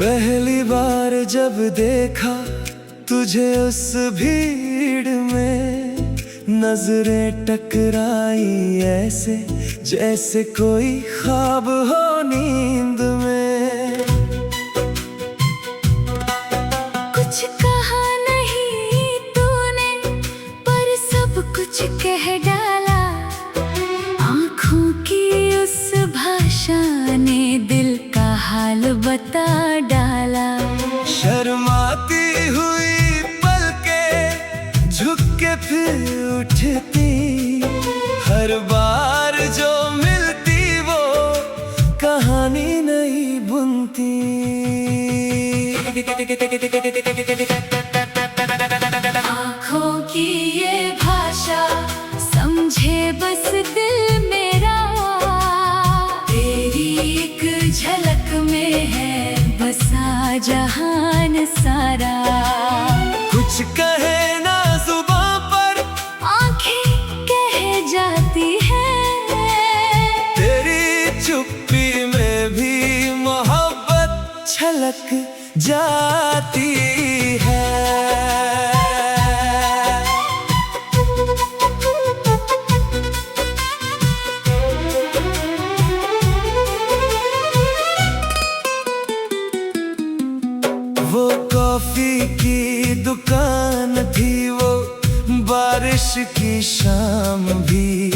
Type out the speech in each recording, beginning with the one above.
पहली बार जब देखा तुझे उस भीड़ में, नजरें टकराई ऐसे जैसे कोई ख्वाब हो नींद में। कुछ कहा नहीं तूने पर सब कुछ कह डाला, आँखों की उस भाषा ने दिल का हाल बता डाला। शर्माती हुई पलकें झुक के फिर उठती, हर बार जो मिलती वो कहानी नहीं बुनती। आँखों की ये भाषा समझे बस दिल मेरा, तेरी एक झलक में है बसा जहान सारा। कुछ कहे ना जुबां पर आँखें कह जाती हैं, तेरी चुप्पी में भी मोहब्बत छलक जाती है। वो कॉफी की दुकान थी, वो बारिश की शाम भी,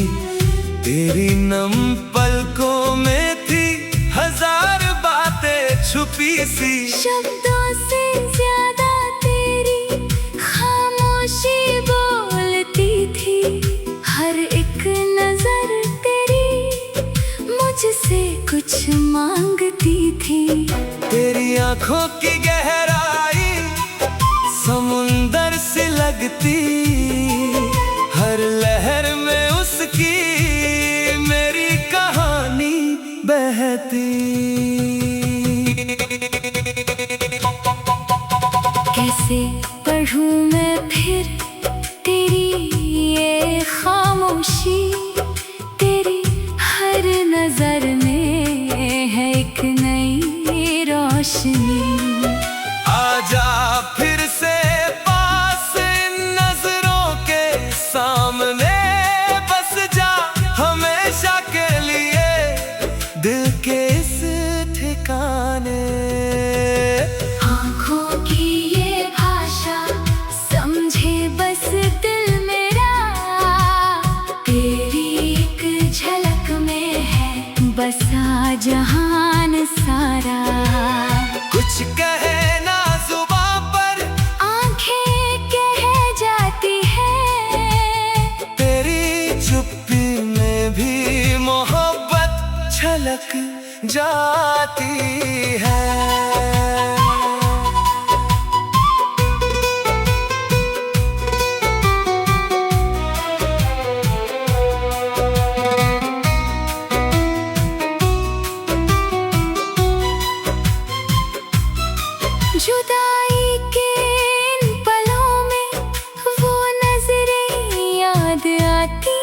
तेरी नम पलकों में थी हजार बातें छुपी सी। शब्दों से ज्यादा तेरी खामोशी बोलती थी, हर एक नजर तेरी मुझसे कुछ मांगती थी। तेरी आंखों की गहराई समुंदर से लगती, हर लहर में उसकी मेरी कहानी बहती। कैसे पढ़ूं मैं फिर तेरी ये खामोशी, तेरी हर नजर में है एक नई रोशनी। आजा फिर से पास इन नजरों के सामने, बस जा हमेशा के लिए दिल के इस ठिकाने। आँखों की ये भाषा समझे बस दिल मेरा, तेरी एक झलक में है बसा जहान सारा। कुछ कहे ना जुबां पर आँखें कह जाती हैं, तेरी चुप्पी में भी मोहब्बत छलक जाती है। जुदाई के इन पलों में वो नजरें याद आती,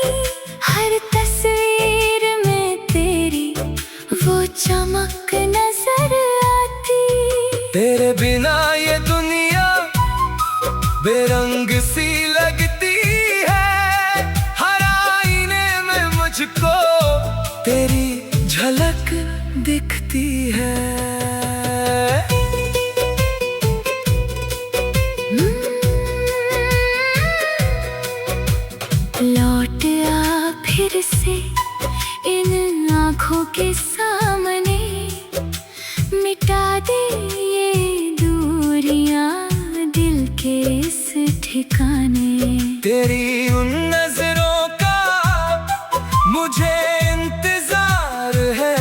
हर तस्वीर में तेरी वो चमक नजर आती। तेरे बिना ये दुनिया बेरंग सी लगती है, हर आईने में मुझको तेरी झलक दिखती है। लौट आ फिर से इन आँखों के सामने, मिटा दे ये दूरियां दिल के इस ठिकाने। तेरी उन नजरों का मुझे इंतजार है,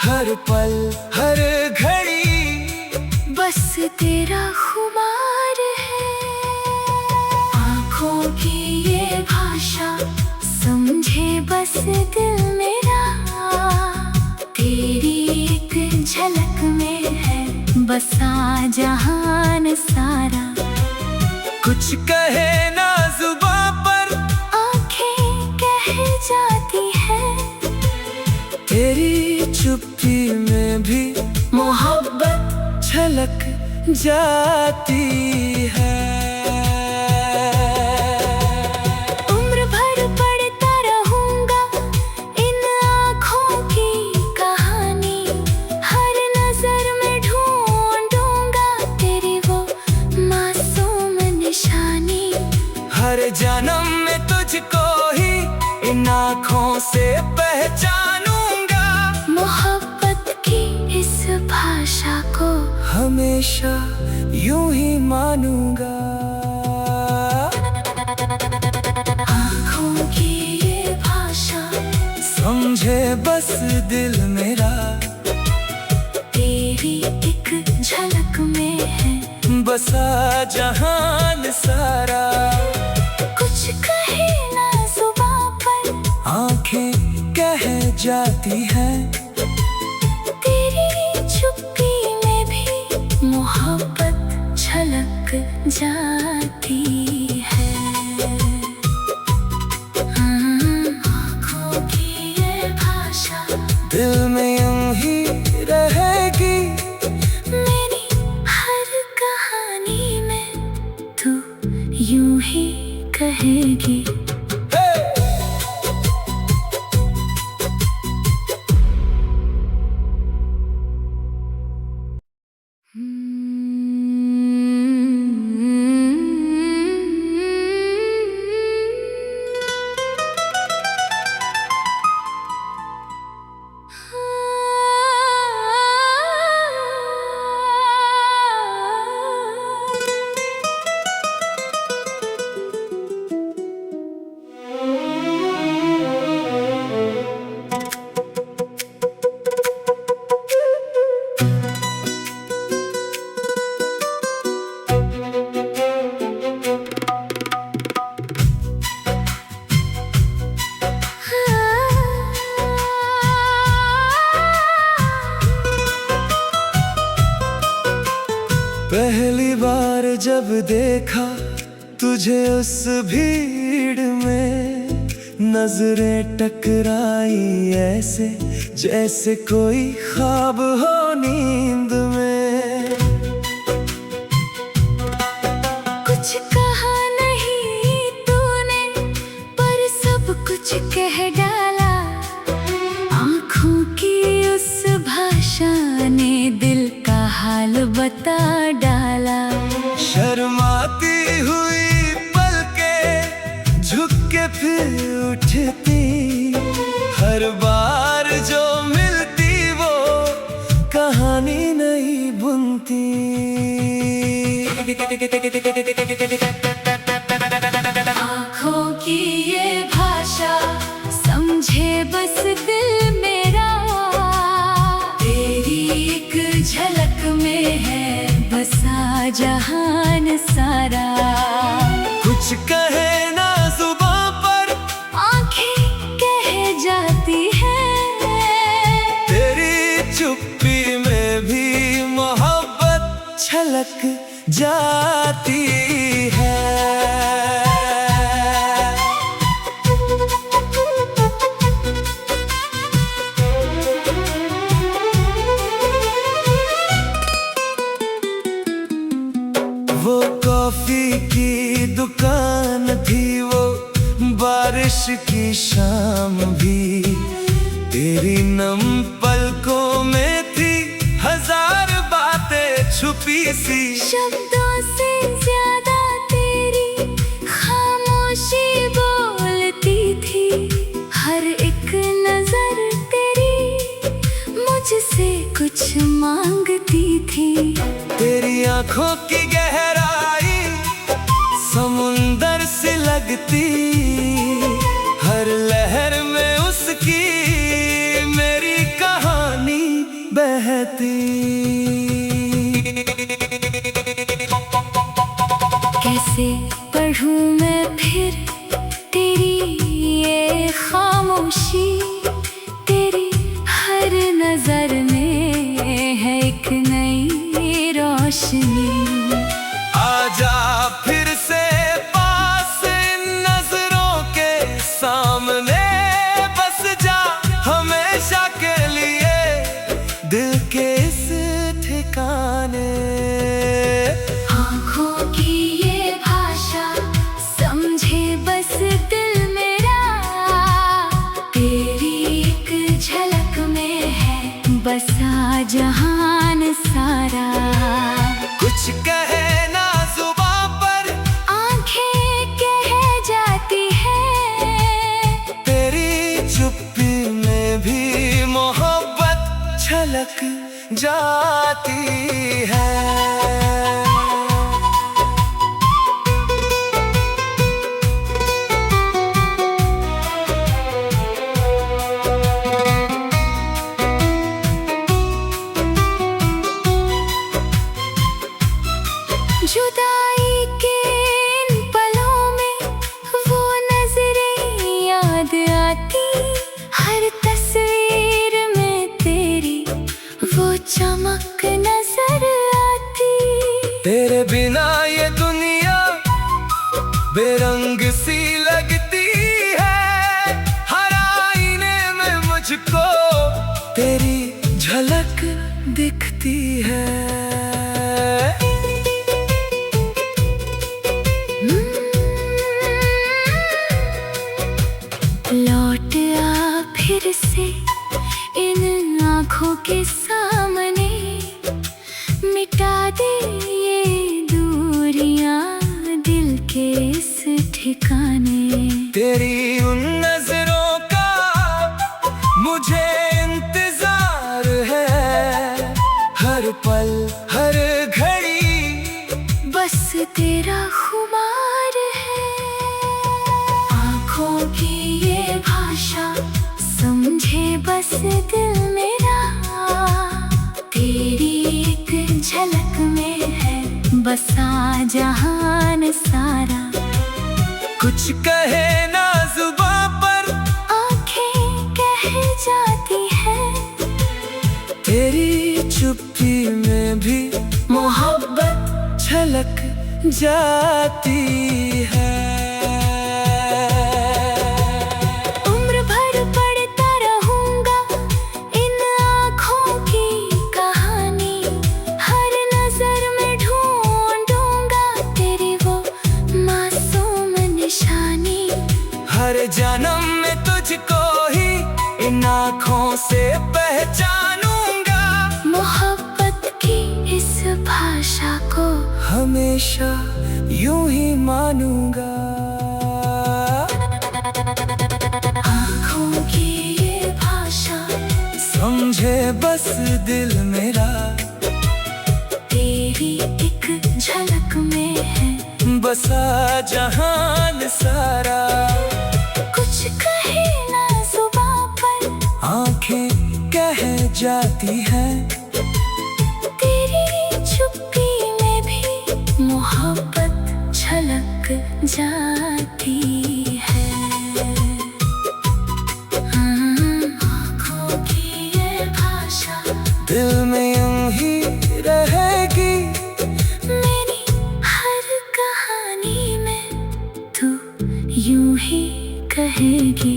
हर पल हर घड़ी बस तेरा खुमार है। आँखों की ये भाषा समझे बस दिल मेरा, तेरी एक झलक में है बसा जहान सारा। कुछ कहे ना जुबां पर आँखें कह जाती है, तेरी चुप्पी में भी मोहब्बत झलक जाती है। उम्र भर पढ़ता रहूंगा इन आँखों की कहानी, हर नजर में ढूंढूंगा तेरी वो मासूम निशानी। हर जन्म में तुझको ही इन आँखों से पहचानूंगा, मोहब्बत की इस भाषा को हमेशा यूं ही मानूंगा। आँखों की ये भाषा समझे बस दिल मेरा, तेरी एक झलक में है बसा जहान सारा। कुछ कहे ना जुबां पर आंखें कह जाती हैं, तेरी चुप्पी में भी मोहब्बत झलक जाती है। आँखों की ये भाषा दिल में यूं ही रहेगी, मेरी हर कहानी में तू यूं ही कहेगी। पहली बार जब देखा तुझे उस भीड़ में, नजरें टकराई ऐसे जैसे कोई ख्वाब हो नींद में। कुछ कहा नहीं तूने पर सब कुछ कह डाला, आँखों की उस भाषा ने दिल का हाल बता डाला। शर्माती हुई पलके झुक के फिर उठती, हर बार जो मिलती वो कहानी नहीं बुनती। आँखों की ये भाषा समझे बस दिल मेरा, तेरी एक झलक में है बसा जहान सारा। कुछ कहे ना जुबां पर आँखें कह जाती हैं, तेरी चुप्पी में भी मोहब्बत छलक जाती है। वो कॉफी की दुकान थी, वो बारिश की शाम भी, तेरी नम पलकों में थी हजार बातें छुपी सी। शब्दों से ज्यादा तेरी खामोशी बोलती थी, हर एक नजर तेरी मुझसे कुछ कुछ मांगती थी। तेरी आंखों की गहराई समुंदर से लगती, हर लहर में उसकी मेरी कहानी बहती। कैसे पढ़ूं मैं फिर तेरी ये खामोशी, तेरी हर नजर में है एक नई रोशनी। आजा फिर से पास इन नजरों के सामने, बस जा हमेशा के लिए दिल के इस ठिकाने। आँखों की ये भाषा समझे बस दिल मेरा, तेरी एक झलक में है बसा जहान सारा। कुछ कहे ना जुबां पर, आंखें कह जाती है, तेरी चुप्पी में भी मोहब्बत छलक जाती है। जुदाई के इन पलों में वो नजरें याद आती, हर तस्वीर में तेरी वो चमक नजर आती। तेरे बिना ये दुनिया बेरंग सी लगती है, हर आईने में मुझको तेरी झलक दिखती है। लौट आ फिर से इन आँखों के सामने, मिटा दे ये दूरियां दिल के इस ठिकाने। तेरी उन नजरों का मुझे इंतजार है, हर पल हर घड़ी बस तेरा खुमार है। आँखों की ये भाषा समझे बस दिल मेरा, तेरी एक झलक में है बसा जहान सारा। कुछ कहे ना जुबां पर, आंखें कह जाती है, तेरी चुप्पी में भी मोहब्बत छलक जाती है। उम्र भर पढ़ता रहूंगा इन आँखों की कहानी, हर नजर में ढूंढूंगा तेरी वो मासूम निशानी। हर जन्म में तुझको ही इन आँखों से पहचानूंगा, मोहब्बत की इस भाषा को हमेशा यूं ही मानूंगा। आँखों की ये भाषा समझे बस दिल मेरा, तेरी एक झलक में है बसा जहान सारा। कुछ कहे ना जुबां पर, आंखें कह जाती हैं, तेरी चुप्पी में भी मोहब्बत छलक जाती है। आँखों की ये भाषा दिल में यूं ही रहेगी, मेरी हर कहानी में तू यूं ही कहेगी।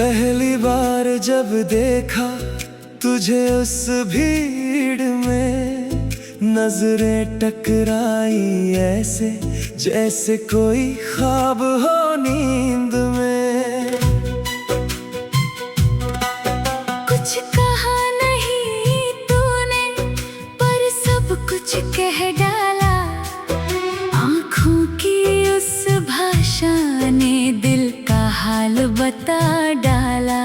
पहली बार जब देखा तुझे उस भीड़ में, नजरें टकराई ऐसे जैसे कोई ख्वाब हो नींद में। कुछ कहा नहीं तूने पर सब कुछ कह डाला, आँखों की उस भाषा ने दिल का हाल बता डाला।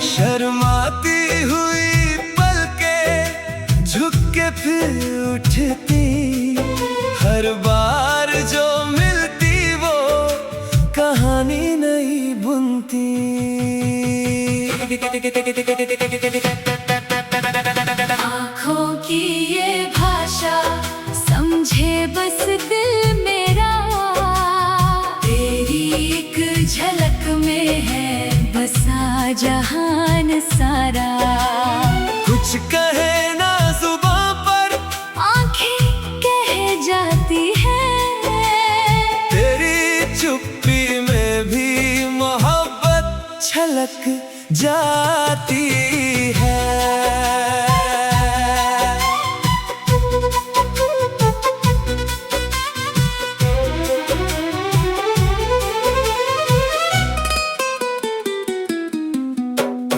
शर्माती हुई पलकें झुक के फिर उठती, हर बार जो मिलती वो कहानी नहीं बुनती। आँखों की ये भाषा समझे बस दिल मेरा, तेरी एक झलक में है बसा जहान सारा। कुछ कहे ना जुबां पर आँखें कह जाती हैं, तेरी चुप्पी में भी मोहब्बत छलक जाती है।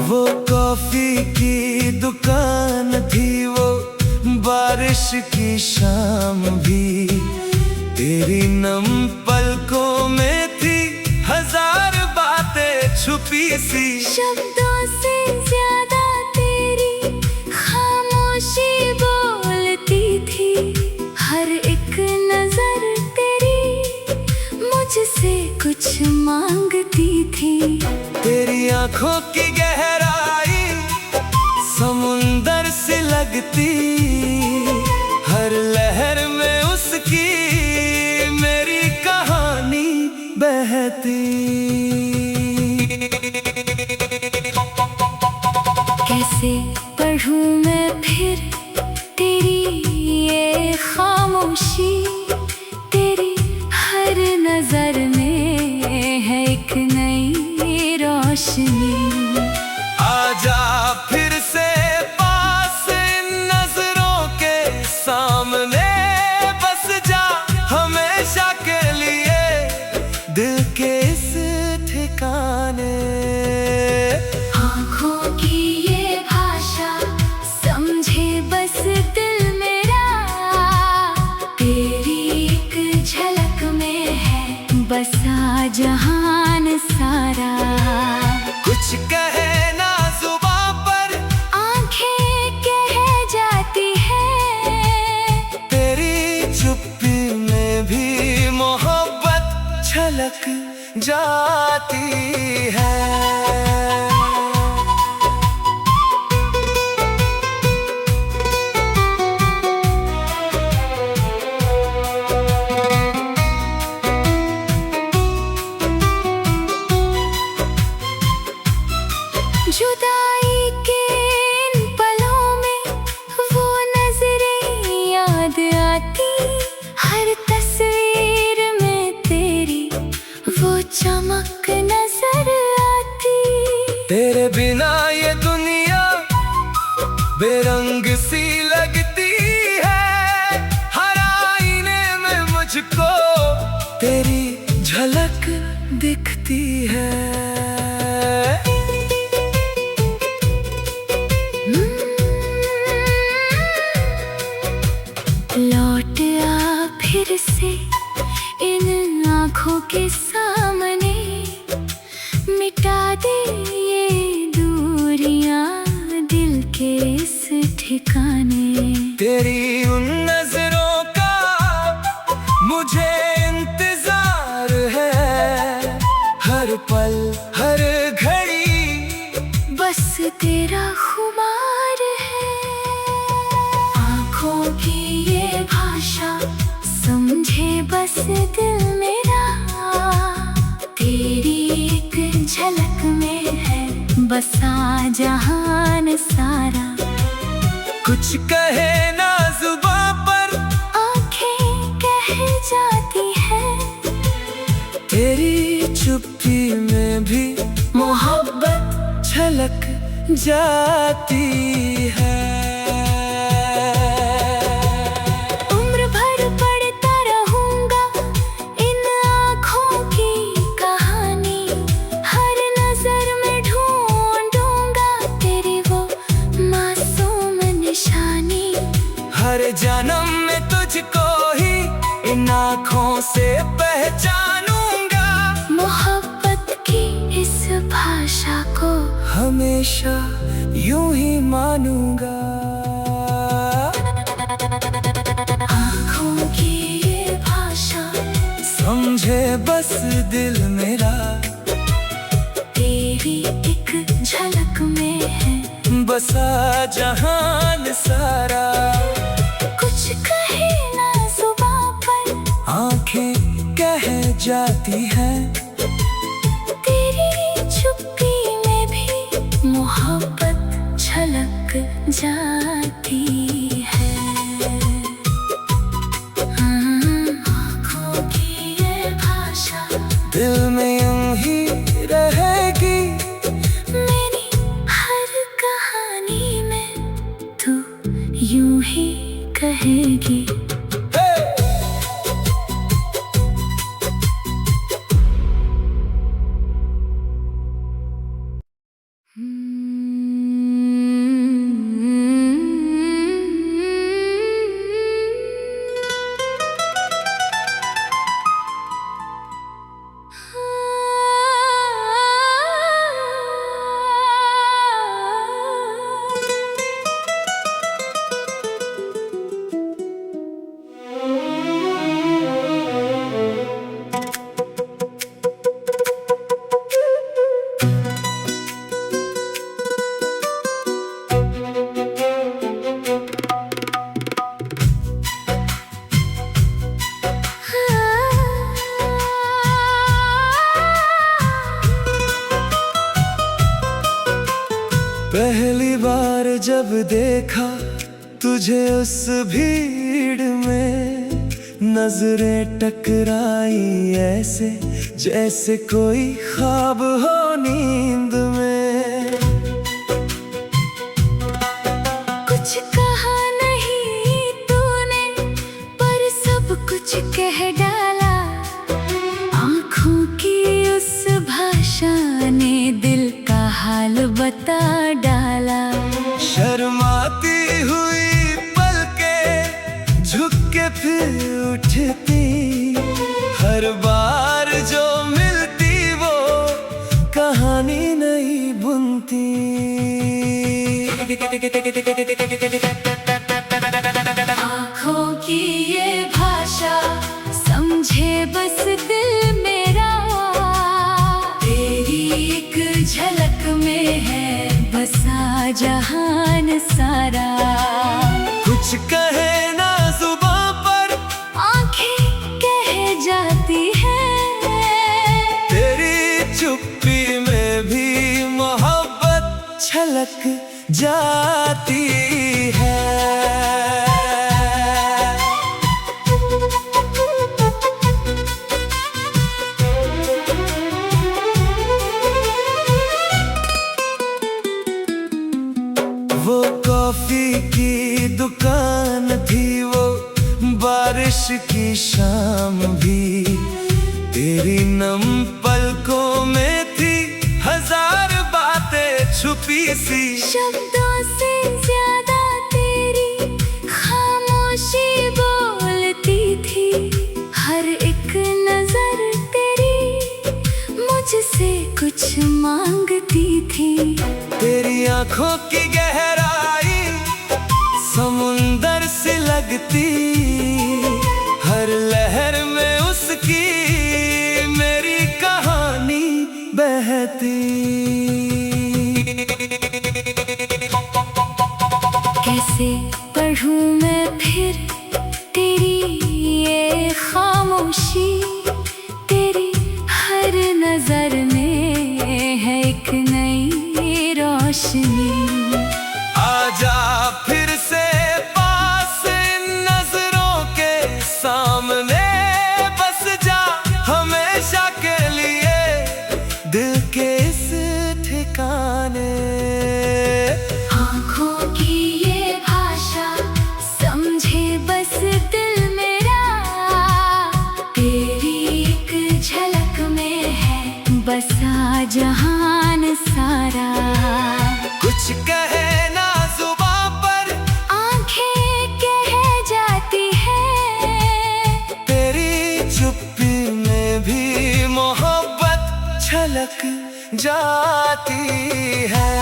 वो कॉफी की दुकान थी, वो बारिश की शाम भी, तेरी नम पलकों में थी हजार बातें छुपी सी। शब्दों से ज्यादा तेरी खामोशी बोलती थी, हर एक नजर तेरी मुझसे कुछ मांगती थी। तेरी आंखों की गहराई समुंदर से लगती, हर लहर में उसकी मेरी कहानी बहती। कैसे पढ़ूं मैं फिर तेरी ये खामोशी, तेरी हर नजर में है एक नई रोशनी। आजा फिर से पास इन नजरों के सामने, बस जा हमेशा के लिए दिल के इस ठिकाने। आँखों की ये भाषा समझे बस दिल मेरा, तेरी एक झलक में है बसा जहान सारा। कुछ कहे ना जुबां पर आँखें कह जाती हैं, तेरी चुप्पी में भी मोहब्बत छलक जाती है। जुदाई के इन पलों में वो नजरें याद आती, हर तस्वीर में तेरी वो चमक नजर आती। तेरे बिना ये दुनिया बेरंग सी लगती है, हर आईने में मुझको तेरी झलक दिखती है। लौट आ फिर से इन आँखों के सामने, मिटा दे ये दूरियां दिल के इस ठिकाने। तेरी उन नजरों का मुझे इंतजार है, हर पल हर घड़ी बस तेरा खुमार है। आँखों की ये भाषा समझे बस दिल मेरा, तेरी एक झलक में है बसा जहान सारा। कुछ कहे ना जुबां पर आँखें कह जाती हैं, तेरी चुप्पी में भी मोहब्बत छलक जाती है। उम्र भर पढ़ता रहूंगा इन आँखों की कहानी, हर नजर में ढूंढूंगा तेरी वो मासूम निशानी। हर जन्म में तुझको ही इन आँखों से पहचानूंगा। मोहब्बत की इस भाषा को हमेशा यूं ही मानूंगा। आँखों की ये भाषा समझे बस दिल मेरा, तेरी एक झलक में है बसा जहान सारा। कुछ कहे ना जुबां पर, आंखें कह जाती हैं, तेरी चुप्पी में भी मोहब्बत झलक जाती है। आँखों की ये भाषा दिल में यूं ही रहेगी। मेरी हर कहानी में तू यूं ही कहेगी। पहली बार जब देखा तुझे उस भीड़ में, नजरें टकराई ऐसे जैसे कोई ख्वाब हो नींद में। कुछ कहा नहीं तूने पर सब कुछ कह डाला, आँखों की उस भाषा ने दिल का हाल बता डाला। शर्माती हुई पलकें झुक के फिर उठती, हर बार जो मिलती वो कहानी नहीं बुनती। आँखों की ये भाषा समझे बस दिल मेरा, तेरी एक झलक में है बसा जहान सारा। कुछ कहे ना जुबां पर, आँखें कह जाती हैं, तेरी चुप्पी में भी मोहब्बत छलक जाती है। वो कॉफी की दुकान थी, वो बारिश की शाम भी, तेरी नम पलकों में थी हजार बातें छुपी सी। शब्दों से ज्यादा तेरी खामोशी बोलती थी, हर एक नजर तेरी मुझसे कुछ मांगती थी। तेरी आंखों की गहराई समुंदर से लगती, हर लहर में उसकी मेरी कहानी बहती। कैसे पढ़ूं मैं फिर तेरी ये खामोशी, तेरी हर नजर में है एक नई रोशनी। आजा फिर से पास इन नजरों के सामने, बस जा हमेशा के लिए दिल के इस ठिकाने। जहान सारा। कुछ कहे ना जुबां पर, आंखें कह जाती है। तेरी चुप्पी में भी मोहब्बत छलक जाती है।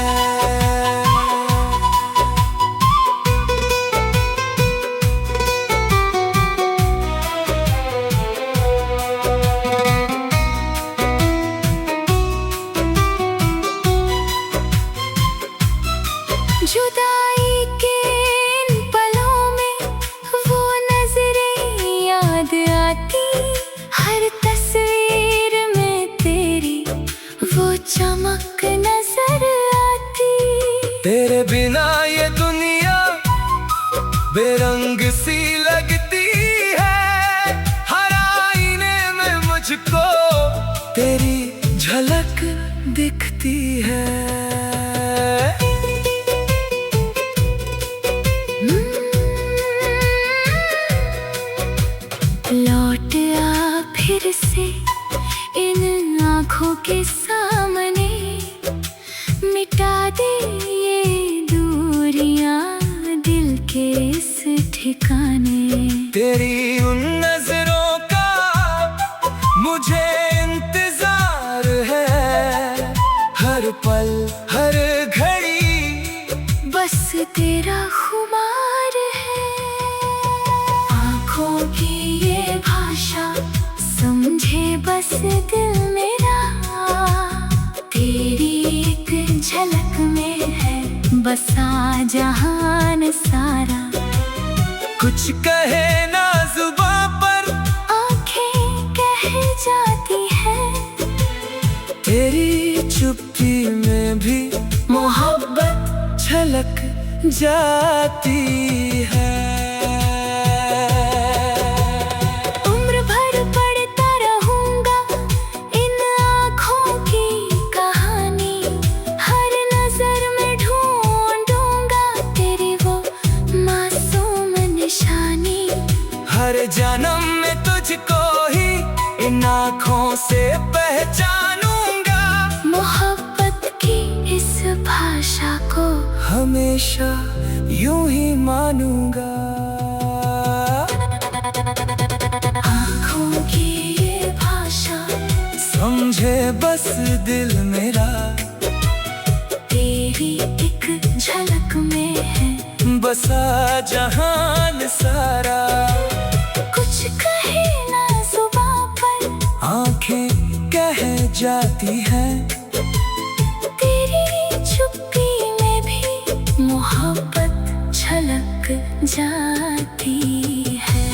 जुदाई के इन पलों में वो नजरें याद आती। हर तस्वीर में तेरी वो चमक नजर आती। तेरे बिना ये दुनिया बेरंग सी लगती है। हर आईने में मुझको तेरी झलक दिखती है। लौट आ फिर से इन आँखों के सामने। मिटा दे ये दूरियां दिल के इस ठिकाने। तेरी उन नजरों का मुझे इंतजार है। हर पल हर घड़ी बस तेरा खुमार है। आँखों की ये भाषा समझे बस दिल मेरा। तेरी एक झलक में है बसा जहान सारा। कुछ कहे ना जुबां पर, आंखें कह जाती है। तेरी चुप्पी में भी मोहब्बत छलक जाती है। उम्र भर पढ़ता रहूंगा इन आँखों की कहानी। हर नजर में ढूंढूंगा तेरी वो मासूम निशानी। हर जन्म में तुझको ही इन आँखों से पहचानूंगा। मोहब्बत की इस भाषा को हमेशा यूं ही मानूंगा। आँखों की ये भाषा समझे बस दिल मेरा। तेरी एक झलक में है बसा जहान सारा। कुछ कहे ना जुबां पर, आंखें कह जाती हैं। तेरी चुप्पी में भी मोहब्बत छलक जाती है।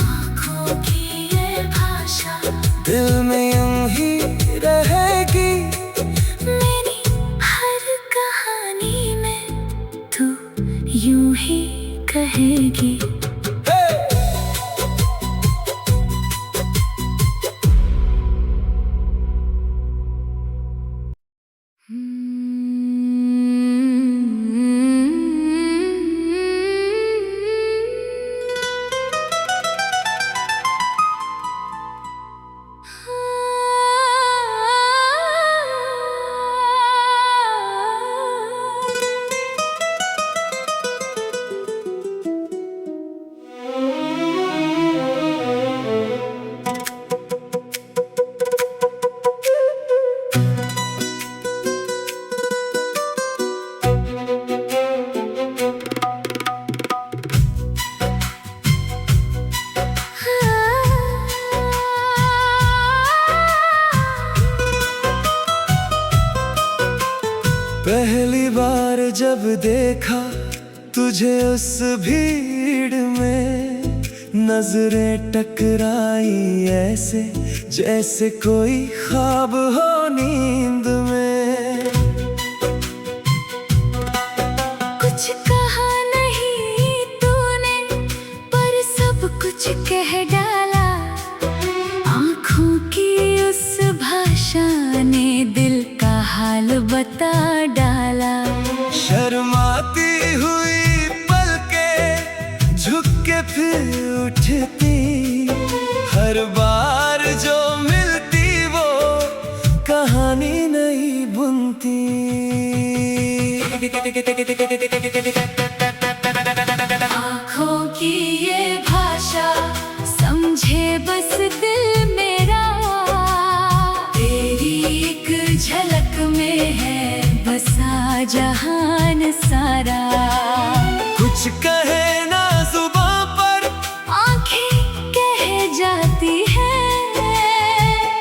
आँखों की ये भाषा दिल में यूं ही रहेगी। मेरी हर कहानी में तू यूं ही कहेगी। पहली बार जब देखा तुझे उस भीड़ में, नजरें टकराई ऐसे जैसे कोई ख्वाब हो नींद में। कुछ कहा नहीं तूने पर सब कुछ कह डाला। आँखों की उस भाषा ने दिल का हाल बता डाला। शर्माती हुई पलकें झुक के फिर उठती, हर बार जो मिलती आँखों की ये भाषा समझे बस दिल मेरा, तेरी एक झलक में है बसा जहान सारा। कुछ कहे ना जुबां पर, आँखें कह जाती हैं,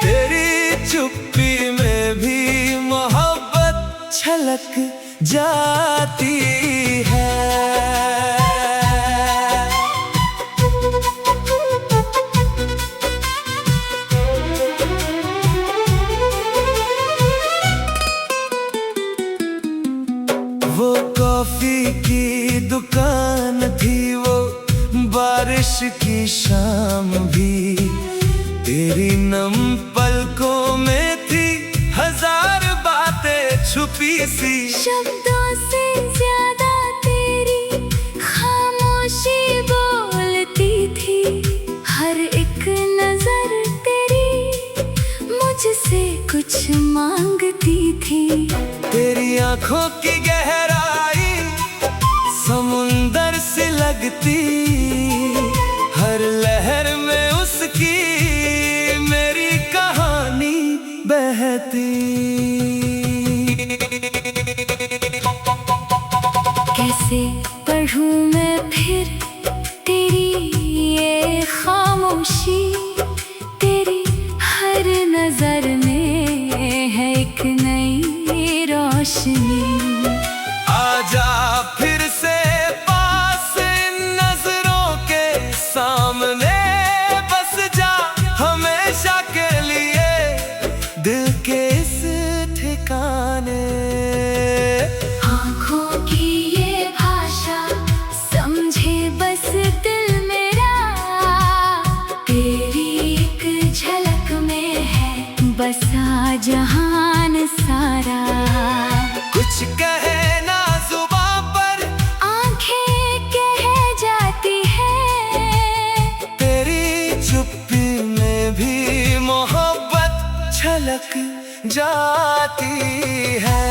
तेरी चुप्पी में भी मोहब्बत छलक जाती है। वो कॉफी की दुकान थी, वो बारिश की शाम भी, तेरी नम पलकों में थी हजार बातें छुपी सी। शब्दों से ज्यादा तेरी खामोशी बोलती थी, हर एक नजर तेरी मुझसे कुछ मांगती थी। तेरी आंखों की गहराई समुंदर से लगती, हर लहर में उसकी मेरी कहानी बहती। कैसे पढ़ूं मैं फिर तेरी ये खामोशी, तेरी हर नजर में है एक नई रोशनी। आजा फिर से पास इन नजरों के सामने, बस जा हमेशा के लिए दिल के इस ठिकाने। आँखों की ये भाषा समझे बस दिल मेरा, तेरी एक झलक में है बसा जहान सारा। कुछ कहे ना जुबां पर, आँखें कह जाती हैं, तेरी चुप्पी में भी मोहब्बत छलक जाती है।